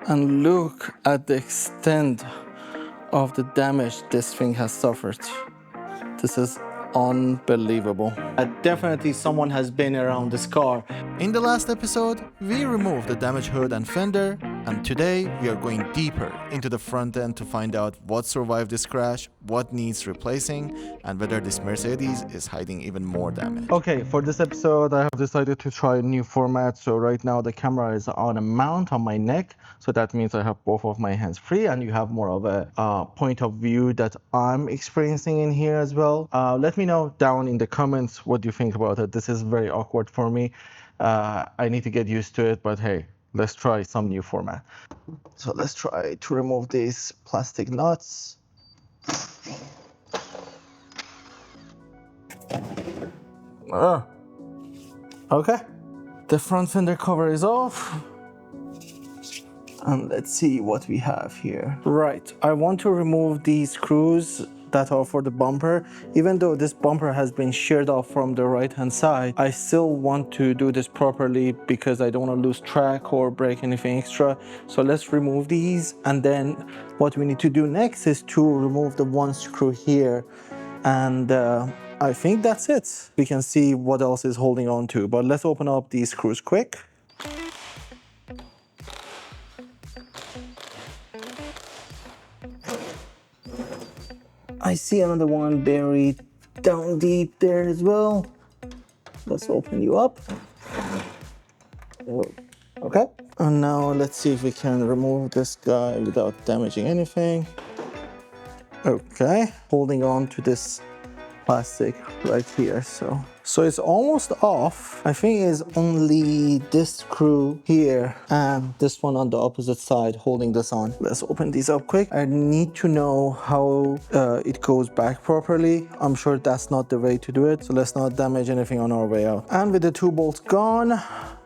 And look at the extent of the damage this thing has suffered. This is unbelievable. Definitely someone has been around this car. In the last episode, we removed the damaged hood and fender, and today we are going deeper into the front end to find out what survived this crash, what needs replacing, and whether this Mercedes is hiding even more damage. Okay, for this episode, I have decided to try a new format. So right now the camera is on a mount on my neck. So that means I have both of my hands free, and you have more of a point of view that I'm experiencing in here as well. Let me know down in the comments what you think about it. This is very awkward for me. I need to get used to it, but hey, let's try some new format. So let's try to remove these plastic nuts. Okay, the front fender cover is off. And let's see what we have here. Right, I want to remove these screws that are for the bumper. Even though this bumper has been sheared off from the right hand side, I still want to do this properly because I don't want to lose track or break anything extra. So let's remove these, and then what we need to do next is to remove the one screw here, and I think that's it. We can see what else is holding on to, but let's open up these screws quick. I see another one buried down deep there as well. Let's open you up. Okay. And now let's see if we can remove this guy without damaging anything. Okay. Holding on to this plastic right here. So it's almost off. I think it's only this screw here and this one on the opposite side holding this on. Let's open these up quick. I need to know how it goes back properly. I'm sure that's not the way to do it. So let's not damage anything on our way out. And with the two bolts gone,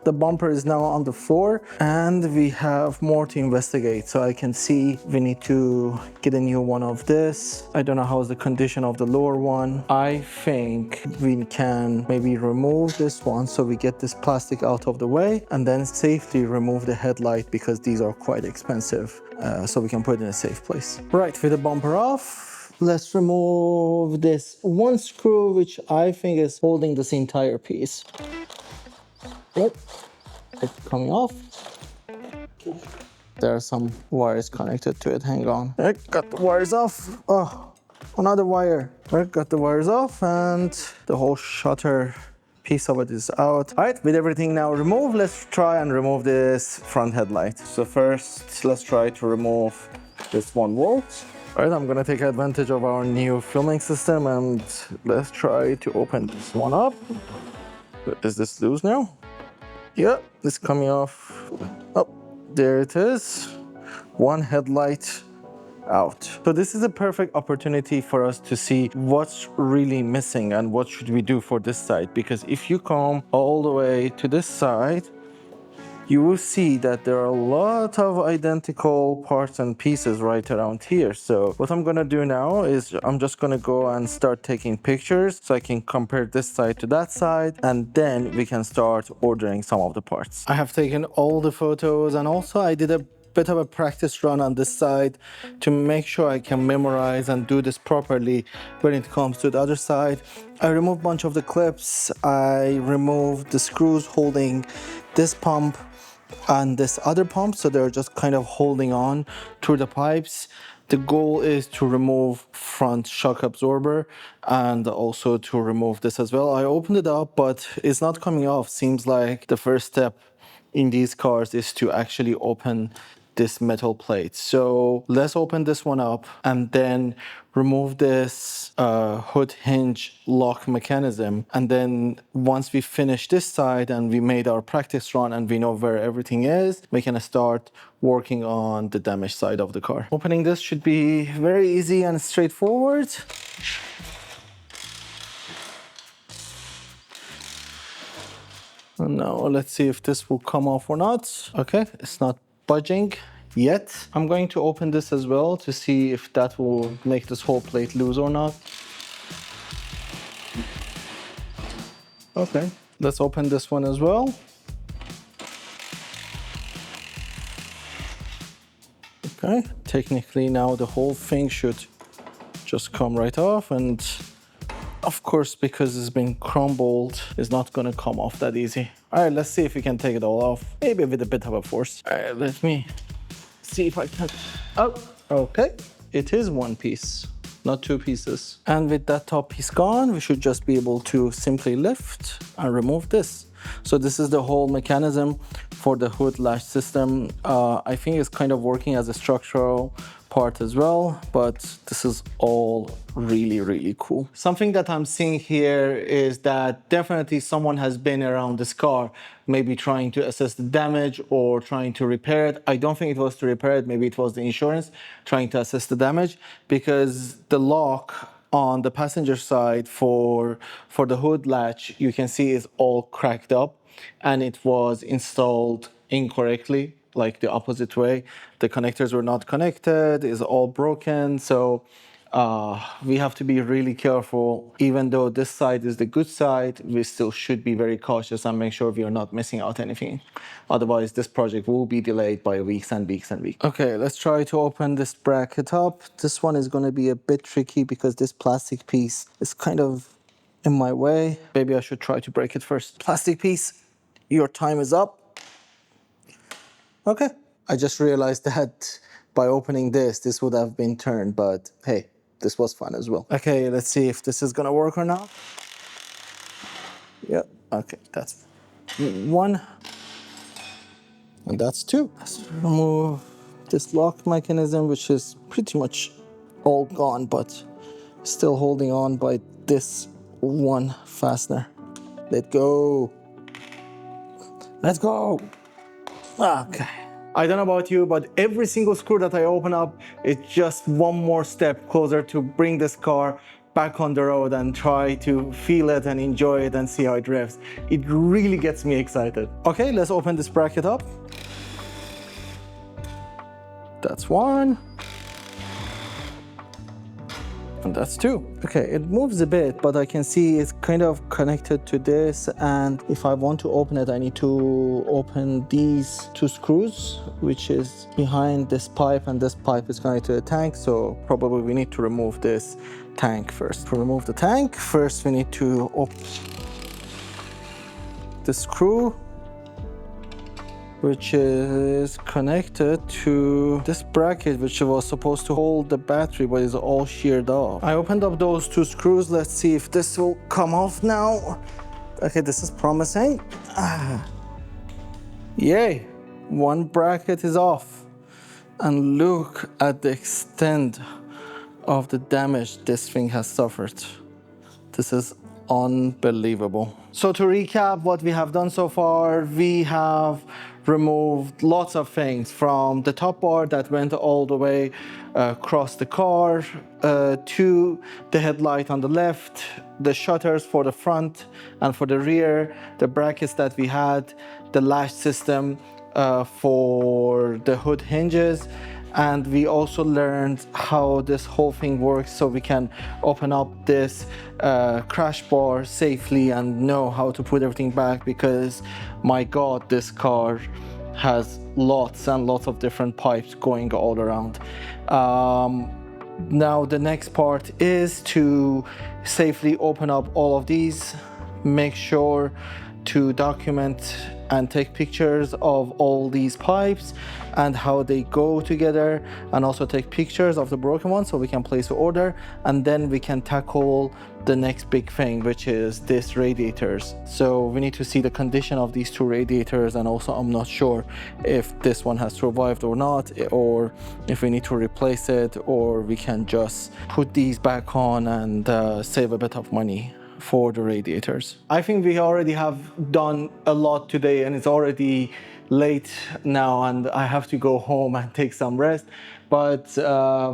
the bumper is now on the floor, and we have more to investigate. So I can see we need to get a new one of this. I don't know how's the condition of the lower one. I think we can maybe remove this one so we get this plastic out of the way, and then safely remove the headlight because these are quite expensive. So we can put it in a safe place. Right, with the bumper off, let's remove this one screw, which I think is holding this entire piece. Yep, it's coming off. There are some wires connected to it. Hang on. I got the wires off. Oh, another wire. I got the wires off, and the whole shutter piece of it is out. All right, with everything now removed, let's try and remove this front headlight. So first, let's try to remove this one bolt. All right, I'm gonna take advantage of our new filming system, and let's try to open this one up. Is this loose now? Yeah, it's coming off. Oh, there it is. One headlight out. So this is a perfect opportunity for us to see what's really missing and what should we do for this side. Because if you come all the way to this side, you will see that there are a lot of identical parts and pieces right around here. So what I'm gonna do now is I'm just gonna go and start taking pictures so I can compare this side to that side, and then we can start ordering some of the parts. I have taken all the photos, and also I did a bit of a practice run on this side to make sure I can memorize and do this properly when it comes to the other side. I removed a bunch of the clips. I removed the screws holding this pump and this other pump, so they're just kind of holding on through the pipes. The goal is to remove front shock absorber and also to remove this as well. I opened it up, but it's not coming off. Seems like the first step in these cars is to actually open this metal plate. So let's open this one up and then remove this hood hinge lock mechanism. And then once we finish this side and we made our practice run and we know where everything is, we can start working on the damaged side of the car. Opening this should be very easy and straightforward. And now let's see if this will come off or not. Okay, it's not budging yet. I'm going to open this as well to see if that will make this whole plate loose or not. Okay, let's open this one as well. Okay, technically now the whole thing should just come right off, and of course, because it's been crumbled, it's not gonna come off that easy. All right, let's see if we can take it all off, maybe with a bit of a force. All right, let me see if I can. Oh, okay, it is one piece, not two pieces. And with that top piece gone, we should just be able to simply lift and remove this. So this is the whole mechanism for the hood latch system. I think it's kind of working as a structural part as well, but this is all really, really cool. Something that I'm seeing here is that definitely someone has been around this car, maybe trying to assess the damage or trying to repair it. I don't think it was to repair it, maybe it was the insurance trying to assess the damage, because the lock on the passenger side for the hood latch, you can see is all cracked up, and it was installed incorrectly, like the opposite way. The connectors were not connected, it's all broken. So we have to be really careful. Even though this side is the good side, we still should be very cautious and make sure we are not missing out anything. Otherwise, this project will be delayed by weeks and weeks and weeks. Okay, let's try to open this bracket up. This one is going to be a bit tricky because this plastic piece is kind of in my way. Maybe I should try to break it first. Plastic piece, your time is up. Okay, I just realized that by opening this would have been turned, but hey, this was fun as well. Okay, let's see if this is gonna work or not. Yeah, okay, that's one. And that's two. Let's remove this lock mechanism, which is pretty much all gone, but still holding on by this one fastener. Let go. Let's go. Okay. I don't know about you, but every single screw that I open up, it's just one more step closer to bring this car back on the road and try to feel it and enjoy it and see how it revs. It really gets me excited. Okay, let's open this bracket up. That's one. And that's two. Okay, it moves a bit, but I can see it's kind of connected to this. And if I want to open it, I need to open these two screws, which is behind this pipe, and this pipe is connected to the tank. So probably we need to remove this tank first. To remove the tank, first we need to open the screw, which is connected to this bracket, which was supposed to hold the battery, but is all sheared off. I opened up those two screws. Let's see if this will come off now. Okay, this is promising. Yay, one bracket is off. And look at the extent of the damage this thing has suffered. This is unbelievable. So to recap what we have done so far, we have removed lots of things from the top bar that went all the way across the car to the headlight on the left, the shutters for the front and for the rear, the brackets that we had, the latch system for the hood hinges, and we also learned how this whole thing works so we can open up this crash bar safely and know how to put everything back, because my god, this car has lots and lots of different pipes going all around. Now the next part is to safely open up all of these, make sure to document and take pictures of all these pipes and how they go together, and also take pictures of the broken ones so we can place the order, and then we can tackle the next big thing, which is these radiators. So we need to see the condition of these two radiators, and also I'm not sure if this one has survived or not, or if we need to replace it, or we can just put these back on and save a bit of money for the radiators. I think we already have done a lot today, and it's already late now and I have to go home and take some rest, but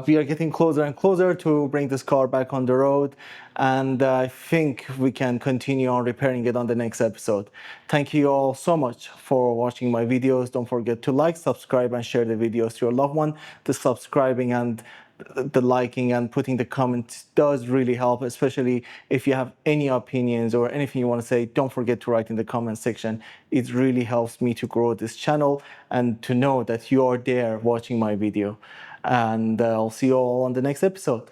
we are getting closer and closer to bring this car back on the road, and I think we can continue on repairing it on the next episode. Thank you all so much for watching my videos. Don't forget to like, subscribe and share the videos to your loved one. The subscribing and the liking and putting the comments does really help, especially if you have any opinions or anything you want to say. Don't forget to write in the comment section. It really helps me to grow this channel and to know that you are there watching my video. And I'll see you all on the next episode.